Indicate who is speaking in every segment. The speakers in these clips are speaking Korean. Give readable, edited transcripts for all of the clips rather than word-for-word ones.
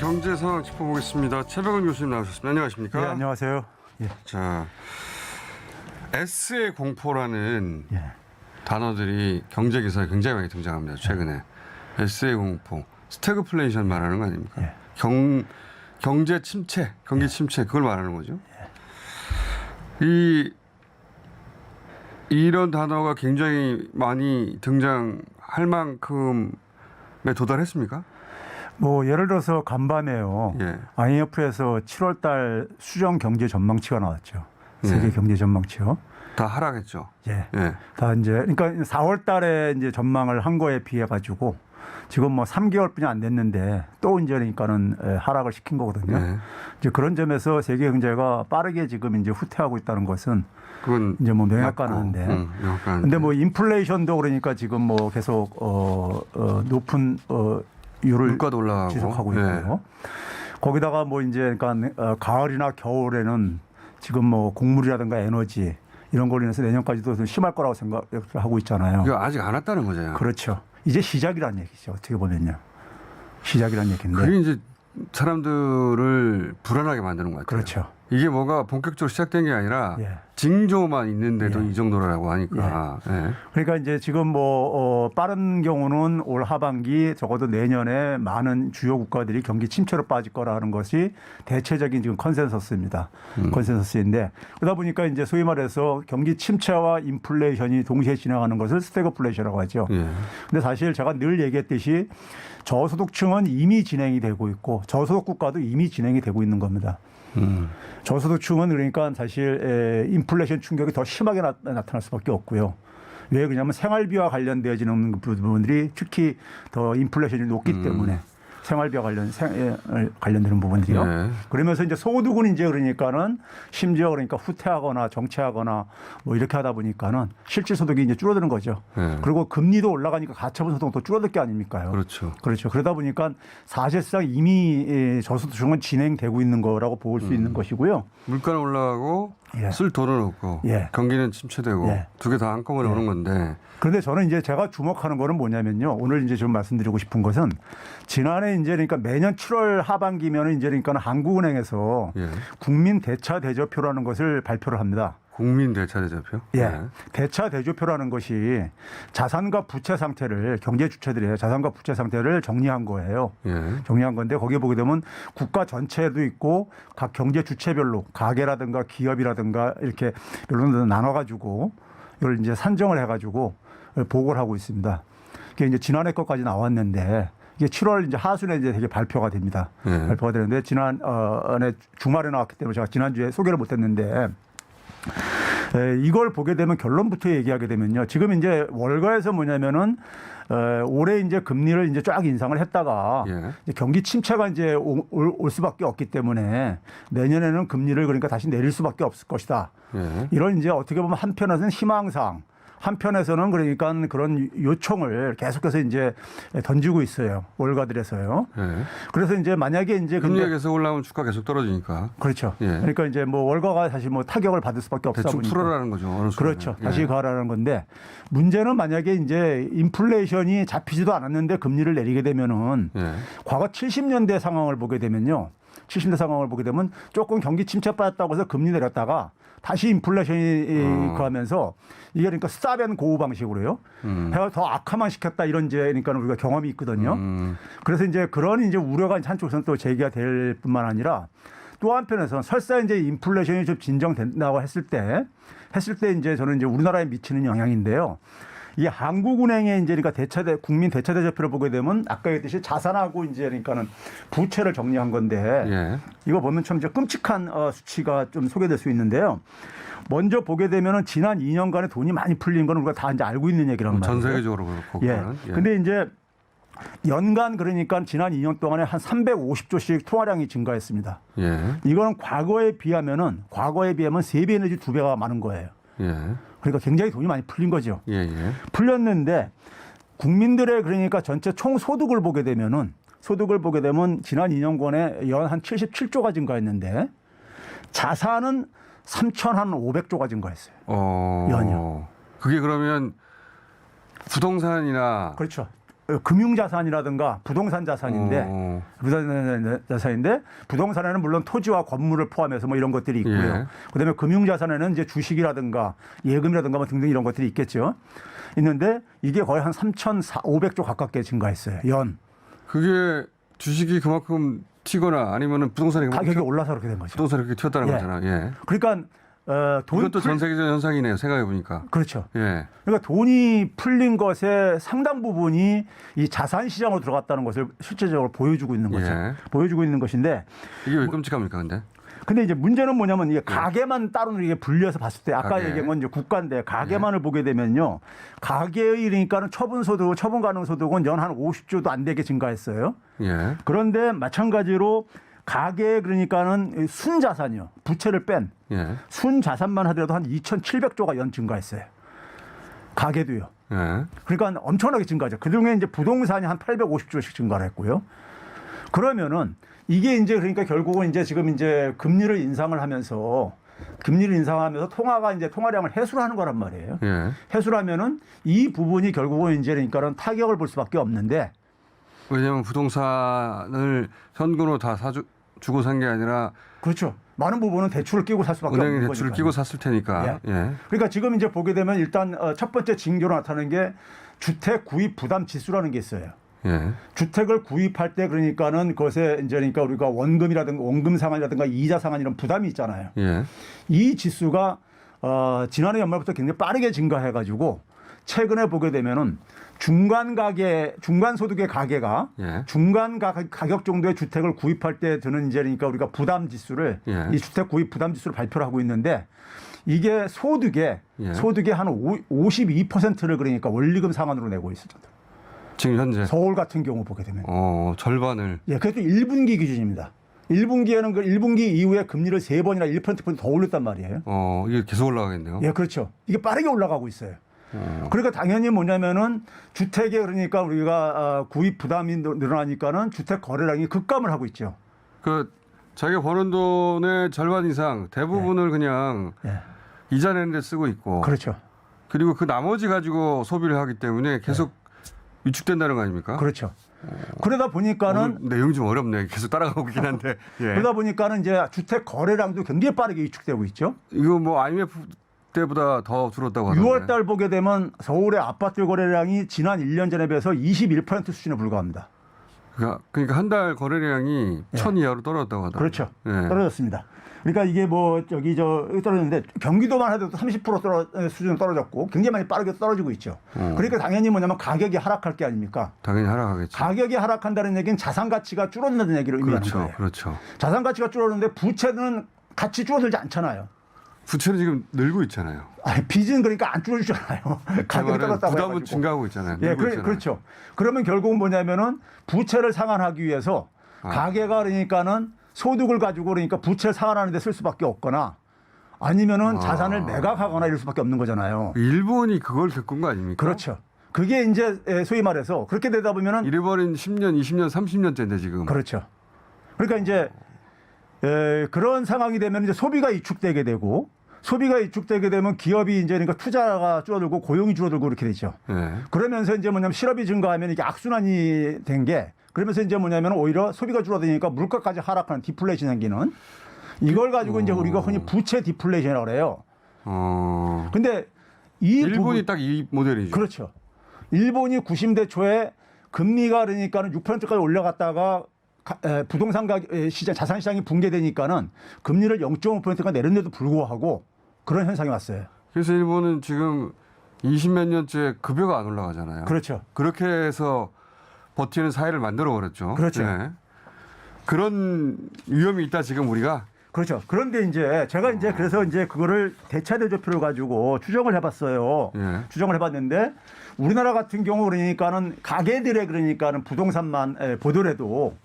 Speaker 1: 경제 상황 짚어보겠습니다. 최백은 교수님 나오셨습니다. 안녕하십니까?
Speaker 2: 네, 안녕하세요. 예.
Speaker 1: 자, S의 공포라는
Speaker 2: 예.
Speaker 1: 단어들이 경제 기사에 굉장히 많이 등장합니다. 최근에 S의 공포, 스태그플레이션 말하는 거 아닙니까?
Speaker 2: 예.
Speaker 1: 경제 침체, 경기 침체 그걸 말하는 거죠. 이런 단어가 굉장히 많이 등장할 만큼에 도달했습니까?
Speaker 2: 뭐 예를 들어서 간밤에요.
Speaker 1: 예.
Speaker 2: IMF에서 7월달 수정 경제 전망치가 나왔죠. 세계 경제 전망치요.
Speaker 1: 다 하락했죠.
Speaker 2: 예.
Speaker 1: 예.
Speaker 2: 다 이제 그러니까 4월달에 이제 전망을 한 거에 비해 가지고 지금 뭐 3개월뿐이 안 됐는데 또 이제 그러니까는 하락을 시킨 거거든요.
Speaker 1: 예.
Speaker 2: 이제 그런 점에서 세계 경제가 빠르게 지금 이제 후퇴하고 있다는 것은
Speaker 1: 그건
Speaker 2: 이제 뭐 명확한데.
Speaker 1: 명확한데.
Speaker 2: 근데 뭐 인플레이션도 그러니까 지금 뭐 계속 높은 율을
Speaker 1: 물가도 올라가고
Speaker 2: 지속하고 있고요. 거기다가 뭐 이제 그러니까 가을이나 겨울에는 지금 뭐 곡물이라든가 에너지 이런 걸로 인해서 내년까지도 좀 심할 거라고 생각하고 있잖아요.
Speaker 1: 이거 아직 안 왔다는 거잖아요.
Speaker 2: 그렇죠. 이제 시작이라는 얘기죠. 어떻게 보면요. 시작이라는 얘기인데.
Speaker 1: 그게 이제 사람들을 불안하게 만드는 것 같아요.
Speaker 2: 그렇죠.
Speaker 1: 이게 뭐가 본격적으로 시작된 게 아니라
Speaker 2: 예.
Speaker 1: 징조만 있는데도
Speaker 2: 예.
Speaker 1: 이 정도라고 하니까. 예.
Speaker 2: 그러니까 이제 지금 뭐 빠른 경우는 올 하반기 적어도 내년에 많은 주요 국가들이 경기 침체로 빠질 거라는 것이 대체적인 지금 컨센서스입니다. 컨센서스인데 그러다 보니까 이제 소위 말해서 경기 침체와 인플레이션이 동시에 진행하는 것을 스태그플레이션이라고 하죠.
Speaker 1: 예.
Speaker 2: 근데 사실 제가 늘 얘기했듯이 저소득층은 이미 진행이 되고 있고 저소득 국가도 이미 진행이 되고 있는 겁니다. 저소득층은 그러니까 사실 인플레이션 충격이 더 심하게 나타날 수밖에 없고요. 왜 그러냐면 생활비와 관련되어지는 부분들이 특히 더 인플레이션이 높기 때문에 생활비와 관련되는 부분들이요.
Speaker 1: 네.
Speaker 2: 그러면서 이제 소득은 이제 그러니까는 심지어 그러니까 후퇴하거나 정체하거나 뭐 이렇게 하다 보니까는 실질 소득이 이제 줄어드는 거죠.
Speaker 1: 네.
Speaker 2: 그리고 금리도 올라가니까 가처분 소득은 또 줄어들 게 아닙니까요?
Speaker 1: 그렇죠.
Speaker 2: 그렇죠. 그러다 보니까 사실상 이미 저소득층은 진행되고 있는 거라고 볼 수 있는 것이고요.
Speaker 1: 물가는 올라가고
Speaker 2: 예.
Speaker 1: 쓸 돈은 없고
Speaker 2: 예.
Speaker 1: 경기는 침체되고
Speaker 2: 예.
Speaker 1: 두 개 다 한꺼번에 오는 건데
Speaker 2: 그런데 저는 이제 제가 주목하는 거는 뭐냐면요. 오늘 이제 좀 말씀드리고 싶은 것은 지난해 이제 그러니까 매년 7월 하반기면은 이제 그러니까 한국은행에서
Speaker 1: 예.
Speaker 2: 국민 대차 대조표라는 것을 발표를 합니다.
Speaker 1: 국민 대차 대조표?
Speaker 2: 예. 대차 대조표라는 것이 자산과 부채 상태를 경제 주체들의 자산과 부채 상태를 정리한 거예요.
Speaker 1: 예.
Speaker 2: 정리한 건데 거기에 보게 되면 국가 전체도 있고 각 경제 주체별로 가계라든가 기업이라든가 이렇게 별로 나눠가지고 이걸 이제 산정을 해가지고 보고를 하고 있습니다. 이게 이제 지난해 것까지 나왔는데 이게 7월 이제 하순에 이제 되게 발표가 됩니다. 발표가 되는데 지난해 주말에 나왔기 때문에 제가 지난주에 소개를 못했는데 이걸 보게 되면 결론부터 얘기하게 되면요. 지금 이제 월가에서 뭐냐면은 올해 이제 금리를 이제 쫙 인상을 했다가 이제 경기 침체가 이제 올 수밖에 없기 때문에 내년에는 금리를 그러니까 다시 내릴 수밖에 없을 것이다. 이런 이제 어떻게 보면 한편에서는 희망상, 한편에서는 그러니까 그런 요청을 계속해서 이제 던지고 있어요. 월가들에서요. 그래서 이제 만약에 이제
Speaker 1: 금리가 계속 올라오면 주가 계속 떨어지니까.
Speaker 2: 그렇죠. 그러니까 이제 뭐 월가가 사실 뭐 타격을 받을 수밖에 없다
Speaker 1: 대충
Speaker 2: 보니까.
Speaker 1: 풀어라는 거죠. 어느
Speaker 2: 그렇죠.
Speaker 1: 순간에.
Speaker 2: 다시 가라는 건데 문제는 만약에 이제 인플레이션이 잡히지도 않았는데 금리를 내리게 되면은 과거 70년대 상황을 보게 되면요. 70년대 상황을 보게 되면 조금 경기 침체 빠졌다고 해서 금리 내렸다가 다시 인플레이션이 가면서 이게 그러니까 스탑 앤 고우 방식으로요. 해가 더 악화만 시켰다 이런 이제 그러니까 우리가 경험이 있거든요. 그래서 이제 그런 이제 우려가 한쪽에서는 또 제기가 될 뿐만 아니라 또 한편에서는 설사 이제 인플레이션이 좀 진정된다고 했을 때 이제 저는 이제 우리나라에 미치는 영향인데요. 이 한국은행의 이제 그러니까 국민 대차 대조표를 보게 되면 아까 얘기했듯이 자산하고 이제 그러니까는 부채를 정리한 건데 이거 보면 참 이제 끔찍한 수치가 좀 소개될 수 있는데요. 먼저 보게 되면은 지난 2년간에 돈이 많이 풀린 건 우리가 다 이제 알고 있는 얘기란 말이에요.
Speaker 1: 전 세계적으로 그렇고.
Speaker 2: 근데 이제 연간 그러니까 지난 2년 동안에 한 350조씩 통화량이 증가했습니다. 이거는 과거에 비하면 3배 내지 2배가 많은 거예요. 그러니까 굉장히 돈이 많이 풀린 거죠. 풀렸는데 국민들의 그러니까 전체 총 소득을 보게 되면 지난 2년간에 연 한 77조가 증가했는데 자산은 3,500조가 증가했어요. 연이요.
Speaker 1: 그게 그러면 부동산이나
Speaker 2: 그렇죠. 금융자산이라든가 부동산 자산인데 부동산 자산인데 부동산에는 물론 토지와 건물을 포함해서 뭐 이런 것들이 있고요.
Speaker 1: 예.
Speaker 2: 그다음에 금융자산에는 이제 주식이라든가 예금이라든가 뭐 등등 이런 것들이 있겠죠. 있는데 이게 거의 한 3,500조 가깝게 증가했어요. 연.
Speaker 1: 그게 주식이 그만큼 튀거나 아니면은 부동산이
Speaker 2: 가격이 올라서 그렇게 된 거죠.
Speaker 1: 부동산이 그렇게 튀었다는
Speaker 2: 예.
Speaker 1: 거잖아요. 예.
Speaker 2: 그러니까
Speaker 1: 이것도 전 세계적 현상이네요. 생각해 보니까.
Speaker 2: 그렇죠.
Speaker 1: 예.
Speaker 2: 그러니까 돈이 풀린 것의 상당 부분이 이 자산 시장으로 들어갔다는 것을 실제적으로 보여주고 있는 거죠.
Speaker 1: 예.
Speaker 2: 보여주고 있는 것인데
Speaker 1: 이게 왜 끔찍합니까, 근데?
Speaker 2: 이제 문제는 뭐냐면 이게 가계만 따로 이게 분리해서 봤을 때 아까
Speaker 1: 가계.
Speaker 2: 얘기한 건 이제 국가인데 가계만을 보게 되면요. 가계의 그러니까는 처분 가능 소득은 연 한 50조도 안 되게 증가했어요.
Speaker 1: 예.
Speaker 2: 그런데 마찬가지로 가계 그러니까는 순자산이요. 부채를 뺀
Speaker 1: 예.
Speaker 2: 순자산만 하더라도 한 2,700조가 연 증가했어요. 가계도요.
Speaker 1: 예.
Speaker 2: 그러니까 엄청나게 증가하죠. 그중에 이제 부동산이 한 850조씩 증가를 했고요. 그러면은 이게 이제 그러니까 결국은 이제 지금 이제 금리를 인상을 하면서 통화가 이제 통화량을 해소를 하는 거란 말이에요.
Speaker 1: 예.
Speaker 2: 해소를 하면은 이 부분이 결국은 이제 그러니까는 타격을 볼 수밖에 없는데
Speaker 1: 왜냐하면 부동산을 현금으로 다 주고 산 게 아니라
Speaker 2: 그렇죠. 많은 부분은 대출을 끼고 살 수밖에 없는
Speaker 1: 은행에
Speaker 2: 거죠.
Speaker 1: 대출을 끼고 샀을 테니까. 예.
Speaker 2: 그러니까 지금 이제 보게 되면 일단 첫 번째 징조로 나타나는 게 주택 구입 부담 지수라는 게 있어요.
Speaker 1: 예.
Speaker 2: 주택을 구입할 때 그러니까는 그것에 이제 그러니까 우리가 원금이라든가 원금 상환이라든가 이자 상환 이런 부담이 있잖아요.
Speaker 1: 예.
Speaker 2: 이 지수가 지난해 연말부터 굉장히 빠르게 증가해가지고 최근에 보게 되면은 중간 소득의 가계가
Speaker 1: 예.
Speaker 2: 중간 가격 정도의 주택을 구입할 때 드는 이제 그러니까 우리가 부담 지수를
Speaker 1: 예.
Speaker 2: 이 주택 구입 부담 지수를 발표를 하고 있는데 이게 소득의 한 52%를 그러니까 원리금 상환으로 내고 있어요.
Speaker 1: 지금 현재
Speaker 2: 서울 같은 경우 보게 되면.
Speaker 1: 절반을.
Speaker 2: 예, 그것도 1분기 기준입니다. 1분기에는 그 1분기 이후에 금리를 3번이나 1%포인트 더 올렸단 말이에요.
Speaker 1: 이게 계속 올라가겠네요.
Speaker 2: 예, 그렇죠. 이게 빠르게 올라가고 있어요. 그러니까 당연히 뭐냐면은 주택에 그러니까 우리가 구입 부담이 늘어나니까는 주택 거래량이 급감을 하고 있죠.
Speaker 1: 그 자기가 버는 돈의 절반 이상 대부분을 그냥 이자 내는 데 쓰고 있고.
Speaker 2: 그렇죠.
Speaker 1: 그리고 그 나머지 가지고 소비를 하기 때문에 계속 위축된다는 거 아닙니까?
Speaker 2: 그렇죠. 그러다 보니까는
Speaker 1: 내용이 좀 어렵네. 계속 따라가고 있긴 한데. 예.
Speaker 2: 그러다 보니까는 이제 주택 거래량도 굉장히 빠르게 위축되고 있죠.
Speaker 1: 이거 뭐 IMF 때보다 더 줄었다고 하던데.
Speaker 2: 6월 달 보게 되면 서울의 아파트 거래량이 지난 1년 전에 비해서 21% 수준에 불과합니다.
Speaker 1: 그러니까 한 달 거래량이 1,000 이하로 떨어졌다고 하더라고요.
Speaker 2: 그렇죠.
Speaker 1: 예.
Speaker 2: 떨어졌습니다. 그러니까 이게 뭐 떨어졌는데 경기도만 해도 30% 수준으로 떨어졌고 굉장히 많이 빠르게 떨어지고 있죠. 그러니까 당연히 뭐냐면 가격이 하락할 게 아닙니까?
Speaker 1: 당연히 하락하겠죠.
Speaker 2: 가격이 하락한다는 얘기는 자산 가치가 줄어든다는 얘기를 의미하는 거예요.
Speaker 1: 그렇죠.
Speaker 2: 자산 가치가 줄어드는데 부채는 같이 줄어들지 않잖아요.
Speaker 1: 부채는 지금 늘고 있잖아요.
Speaker 2: 아니, 빚은 그러니까 안 줄어주잖아요. 가격이 떨어졌다고
Speaker 1: 부담은
Speaker 2: 해가지고.
Speaker 1: 증가하고 있잖아요.
Speaker 2: 예, 그렇죠. 그러면 결국은 뭐냐면은 부채를 상환하기 위해서 가계가 그러니까는 소득을 가지고 그러니까 부채를 상환하는 데 쓸 수밖에 없거나 아니면은 자산을 매각하거나 이럴 수밖에 없는 거잖아요.
Speaker 1: 일본이 그걸 겪은 거 아닙니까?
Speaker 2: 그렇죠. 그게 이제 소위 말해서 그렇게 되다 보면은
Speaker 1: 잃어버린 10년, 20년, 30년째인데 지금.
Speaker 2: 그렇죠. 그러니까 이제 그런 상황이 되면 이제 소비가 위축되게 되고 소비가 위축되게 되면 기업이 이제 그러니까 투자가 줄어들고 고용이 줄어들고 그렇게 되죠.
Speaker 1: 네.
Speaker 2: 그러면서 이제 뭐냐면 실업이 증가하면 이게 악순환이 된 게 그러면서 이제 뭐냐면 오히려 소비가 줄어드니까 물가까지 하락하는 디플레이션 생기는 이걸 가지고 이제 우리가 흔히 부채 디플레이션이라고 그래요. 근데 이
Speaker 1: 일본이 딱 이 모델이죠.
Speaker 2: 그렇죠. 일본이 90대 초에 금리가 그러니까는 6%까지 올라갔다가 부동산 시장, 자산 시장이 붕괴되니까는 금리를 0.5%가 내렸는데도 불구하고 그런 현상이 왔어요.
Speaker 1: 그래서 일본은 지금 20몇 년째 급여가 안 올라가잖아요.
Speaker 2: 그렇죠.
Speaker 1: 그렇게 해서 버티는 사회를 만들어 버렸죠.
Speaker 2: 그렇죠.
Speaker 1: 네. 그런 위험이 있다 지금 우리가.
Speaker 2: 그렇죠. 그런데 이제 제가 이제 그래서 이제 그거를 대차대조표를 가지고 추정을 해봤어요.
Speaker 1: 예.
Speaker 2: 추정을 해봤는데 우리나라 같은 경우 그러니까는 가게들의 그러니까는 부동산만 보더라도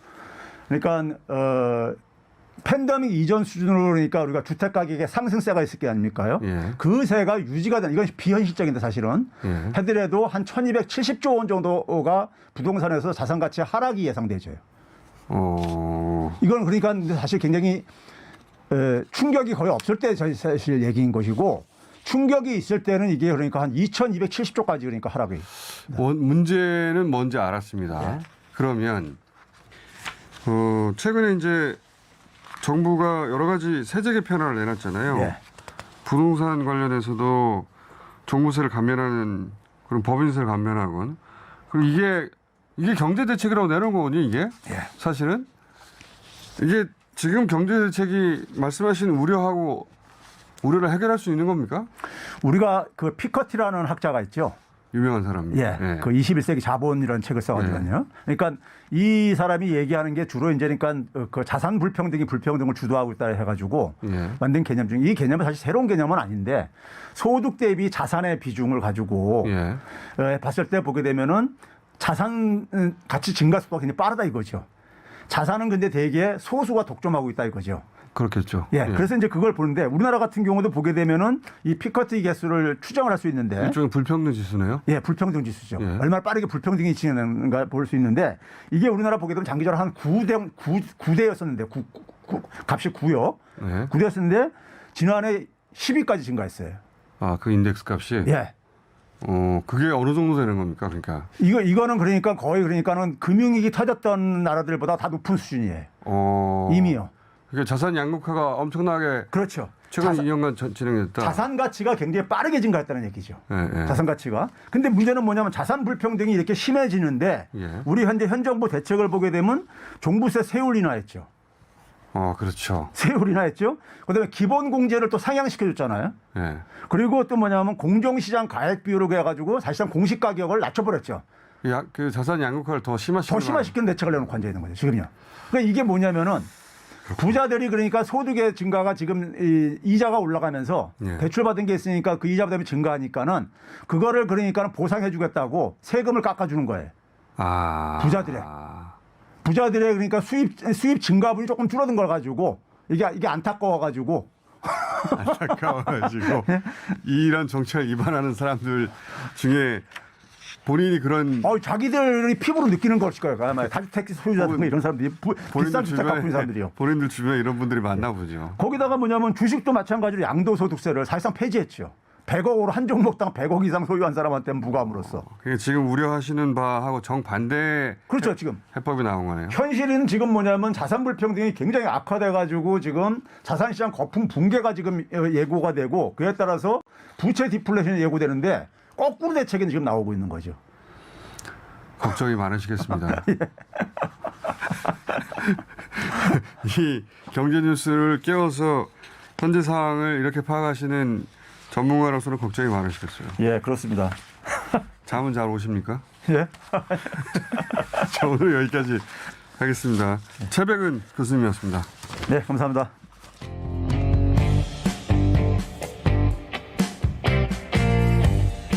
Speaker 2: 그러니까 팬데믹 이전 수준으로 그러니까 우리가 주택 가격의 상승세가 있을 게 아닙니까요?
Speaker 1: 예.
Speaker 2: 그 세가 유지가 되는 이건 비현실적인데 사실은
Speaker 1: 예.
Speaker 2: 하더라도 한 1,270조 원 정도가 부동산에서 자산 가치 하락이 예상되죠. 이건 그러니까 사실 굉장히 충격이 거의 없을 때 사실 얘기인 것이고 충격이 있을 때는 이게 그러니까 한 2,270조까지 그러니까 하락이.
Speaker 1: 문제는 뭔지 알았습니다. 그러면 최근에 이제 정부가 여러 가지 세제 개편안을 내놨잖아요.
Speaker 2: 예.
Speaker 1: 부동산 관련해서도 종부세를 감면하는 그런 법인세를 감면하건 그리고 이게 경제 대책이라고 내놓은 거거든요. 이게 사실은 이게 지금 경제 대책이 말씀하신 우려를 해결할 수 있는 겁니까?
Speaker 2: 우리가 그 피커티라는 학자가 있죠.
Speaker 1: 유명한 사람입니다.
Speaker 2: 예. 그 21세기 자본이라는 책을 써가지고요. 그러니까 이 사람이 얘기하는 게 주로 이제 그러니까 그 자산 불평등이 불평등을 주도하고 있다 해가지고 만든 개념 중에 이 개념은 사실 새로운 개념은 아닌데 소득 대비 자산의 비중을 가지고 봤을 때 보게 되면은 자산 가치 증가 속도가 굉장히 빠르다 이거죠. 자산은 근데 대개 소수가 독점하고 있다 이거죠.
Speaker 1: 그렇겠죠.
Speaker 2: 그래서 이제 그걸 보는데 우리나라 같은 경우도 보게 되면은 이 피커티 개수를 추정을 할 수 있는데
Speaker 1: 일종의 불평등 지수네요.
Speaker 2: 불평등 지수죠. 얼마나 빠르게 불평등이 진행하는가 볼 수 있는데 이게 우리나라 보게 되면 장기적으로 한 9대였었는데 값이 9요. 9대였었는데 지난해 10위까지 증가했어요.
Speaker 1: 아, 그 인덱스 값이? 그게 어느 정도 되는 겁니까? 그러니까
Speaker 2: 이거는 그러니까 거의 그러니까는 금융위기 터졌던 나라들보다 다 높은 수준이에요. 이미요.
Speaker 1: 그러니까 자산 양극화가 엄청나게
Speaker 2: 그렇죠.
Speaker 1: 최근 2년간 진행됐다.
Speaker 2: 자산 가치가 굉장히 빠르게 증가했다는 얘기죠. 자산 가치가. 근데 문제는 뭐냐면 자산 불평등이 이렇게 심해지는데 우리 현 정부 대책을 보게 되면 종부세 세율 인하했죠.
Speaker 1: 그렇죠.
Speaker 2: 세율 인하했죠. 그다음에 기본 공제를 또 상향시켜줬잖아요. 그리고 또 뭐냐면 공정시장 가액 비율을 해가지고 사실상 공시 가격을 낮춰버렸죠.
Speaker 1: 그 자산 양극화를 더 심화시키는
Speaker 2: 대책을 내놓고 앉아 있는 거죠. 지금요. 그러니까 이게 뭐냐면은 부자들이 그러니까 소득의 증가가 지금 이자가 올라가면서 대출 받은 게 있으니까 그 이자 부담이 증가하니까는 그거를 그러니까는 보상해 주겠다고 세금을 깎아주는 거예요. 부자들의 그러니까 수입 증가분이 조금 줄어든 걸 가지고 이게 안타까워가지고
Speaker 1: 이런 정책을 위반하는 사람들 중에 본인이 그런
Speaker 2: 자기들이 피부로 느끼는 것일 거예요. 아마 택시 소유자들 이런 사람들이 비싼 주택 갖고 있는 사람들이요.
Speaker 1: 본인들 주변에 이런 분들이 많나 보죠.
Speaker 2: 거기다가 뭐냐면 주식도 마찬가지로 양도소득세를 사실상 폐지했죠. 100억으로 한 종목당 100억 이상 소유한 사람한테는 부과함으로써.
Speaker 1: 지금 우려하시는 바하고 정반대
Speaker 2: 그렇죠. 지금
Speaker 1: 해법이 나온 거네요.
Speaker 2: 현실은 지금 뭐냐면 자산 불평등이 굉장히 악화돼가지고 지금 자산시장 거품 붕괴가 지금 예고가 되고 그에 따라서 부채 디플레이션이 예고되는데 거꾸로 대책이 지금 나오고 있는 거죠.
Speaker 1: 걱정이 많으시겠습니다. 이 경제 뉴스를 깨워서 현재 상황을 이렇게 파악하시는 전문가로서는 걱정이 많으시겠어요.
Speaker 2: 그렇습니다.
Speaker 1: 잠은 잘 오십니까?
Speaker 2: 자,
Speaker 1: 오늘 여기까지 하겠습니다. 최백은 교수님이었습니다.
Speaker 2: 네, 감사합니다.